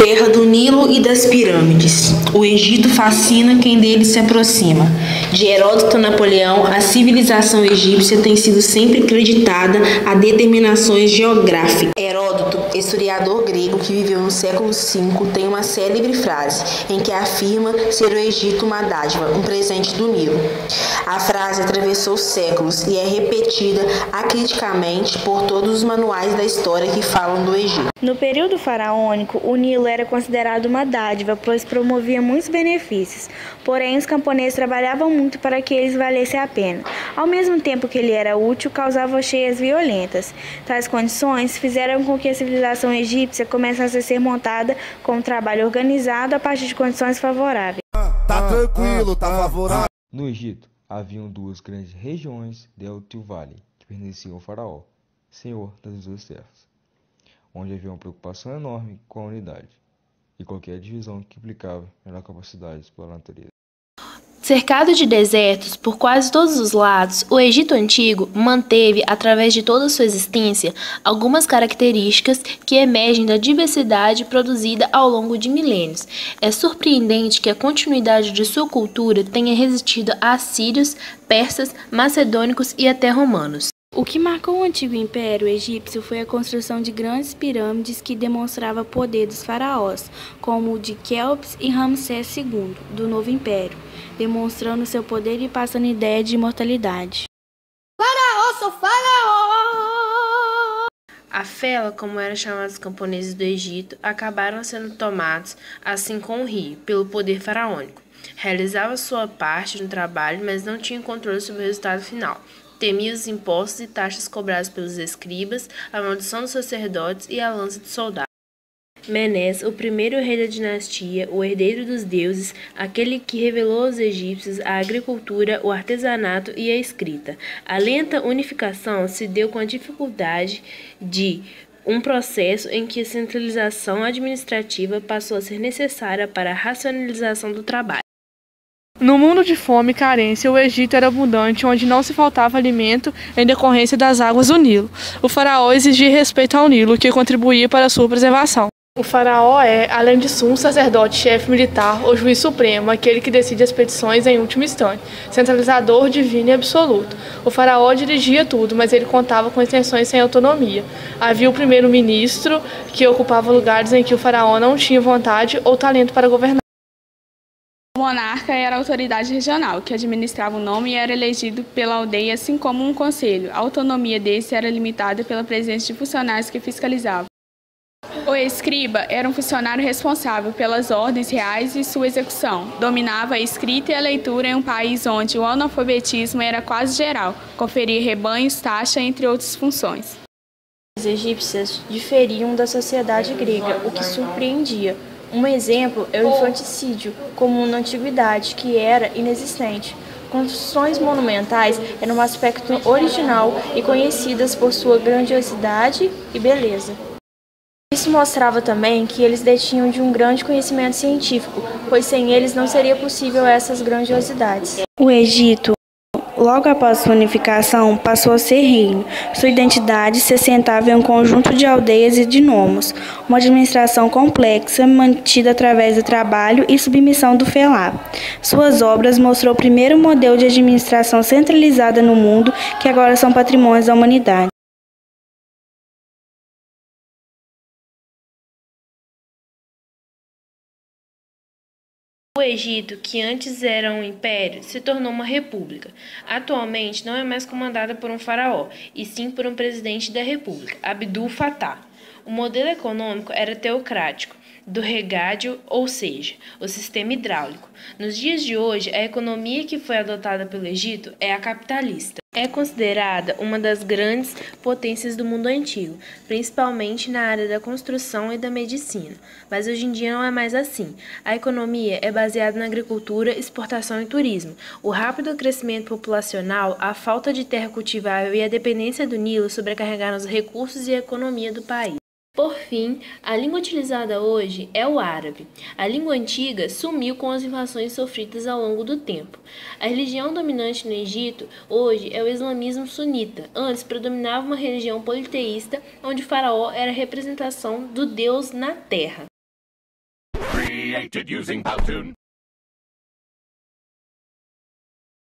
Terra do Nilo e das pirâmides. O Egito fascina quem dele se aproxima. De Heródoto a Napoleão, a civilização egípcia tem sido sempre creditada a determinações geográficas. Heródoto, historiador grego que viveu no século V, tem uma célebre frase em que afirma ser o Egito uma dádiva, um presente do Nilo. A frase atravessou séculos e é repetida acriticamente por todos os manuais da história que falam do Egito. No período faraônico, o Nilo era considerado uma dádiva, pois promovia muitos benefícios. Porém, os camponeses trabalhavam muito para que eles valessem a pena. Ao mesmo tempo que ele era útil, causava cheias violentas. Tais condições fizeram com que a civilização egípcia começasse a ser montada com um trabalho organizado a partir de condições favoráveis. Tá tranquilo, tá favorável. No Egito, haviam duas grandes regiões, Delta e o Vale, que pertenciam ao faraó, senhor das duas terras, onde havia uma preocupação enorme com a unidade e qualquer divisão que implicava menor capacidades pela natureza. Cercado de desertos por quase todos os lados, o Egito Antigo manteve, através de toda a sua existência, algumas características que emergem da diversidade produzida ao longo de milênios. É surpreendente que a continuidade de sua cultura tenha resistido a assírios, persas, macedônicos e até romanos. O que marcou o antigo império egípcio foi a construção de grandes pirâmides que demonstrava o poder dos faraós, como o de Quéops e Ramsés II, do novo império, demonstrando seu poder e passando ideia de imortalidade. Faraó, sou faraó! A Fela, como eram chamados os camponeses do Egito, acabaram sendo tomados, assim como o rio, pelo poder faraônico. Realizava sua parte no trabalho, mas não tinha controle sobre o resultado final. Temia os impostos e taxas cobrados pelos escribas, a maldição dos sacerdotes e a lança dos soldados. Menés, o primeiro rei da dinastia, o herdeiro dos deuses, aquele que revelou aos egípcios a agricultura, o artesanato e a escrita. A lenta unificação se deu com a dificuldade de um processo em que a centralização administrativa passou a ser necessária para a racionalização do trabalho. No mundo de fome e carência, o Egito era abundante, onde não se faltava alimento em decorrência das águas do Nilo. O faraó exigia respeito ao Nilo, que contribuía para a sua preservação. O faraó é, além disso, um sacerdote, chefe militar ou juiz supremo, aquele que decide as petições em último instante, centralizador, divino e absoluto. O faraó dirigia tudo, mas ele contava com extensões sem autonomia. Havia o primeiro-ministro, que ocupava lugares em que o faraó não tinha vontade ou talento para governar. O monarca era a autoridade regional, que administrava o nome e era elegido pela aldeia, assim como um conselho. A autonomia desse era limitada pela presença de funcionários que fiscalizavam. O escriba era um funcionário responsável pelas ordens reais e sua execução. Dominava a escrita e a leitura em um país onde o analfabetismo era quase geral, conferia rebanhos, taxa, entre outras funções. Os egípcios diferiam da sociedade grega, o que surpreendia. Um exemplo é o infanticídio, comum na antiguidade, que era inexistente. Construções monumentais eram um aspecto original e conhecidas por sua grandiosidade e beleza. Isso mostrava também que eles detinham de um grande conhecimento científico, pois sem eles não seria possível essas grandiosidades. O Egito, logo após sua unificação, passou a ser reino. Sua identidade se assentava em um conjunto de aldeias e de nomos, uma administração complexa mantida através do trabalho e submissão do felá. Suas obras mostrou o primeiro modelo de administração centralizada no mundo, que agora são patrimônios da humanidade. O Egito, que antes era um império, se tornou uma república. Atualmente não é mais comandada por um faraó, e sim por um presidente da república, Abdul Fattah. O modelo econômico era teocrático, do regádio, ou seja, o sistema hidráulico. Nos dias de hoje, a economia que foi adotada pelo Egito é a capitalista. É considerada uma das grandes potências do mundo antigo, principalmente na área da construção e da medicina. Mas hoje em dia não é mais assim. A economia é baseada na agricultura, exportação e turismo. O rápido crescimento populacional, a falta de terra cultivável e a dependência do Nilo sobrecarregaram os recursos e a economia do país. Por fim, a língua utilizada hoje é o árabe. A língua antiga sumiu com as invasões sofridas ao longo do tempo. A religião dominante no Egito hoje é o islamismo sunita. Antes predominava uma religião politeísta, onde o faraó era a representação do Deus na terra. created using Powtoon.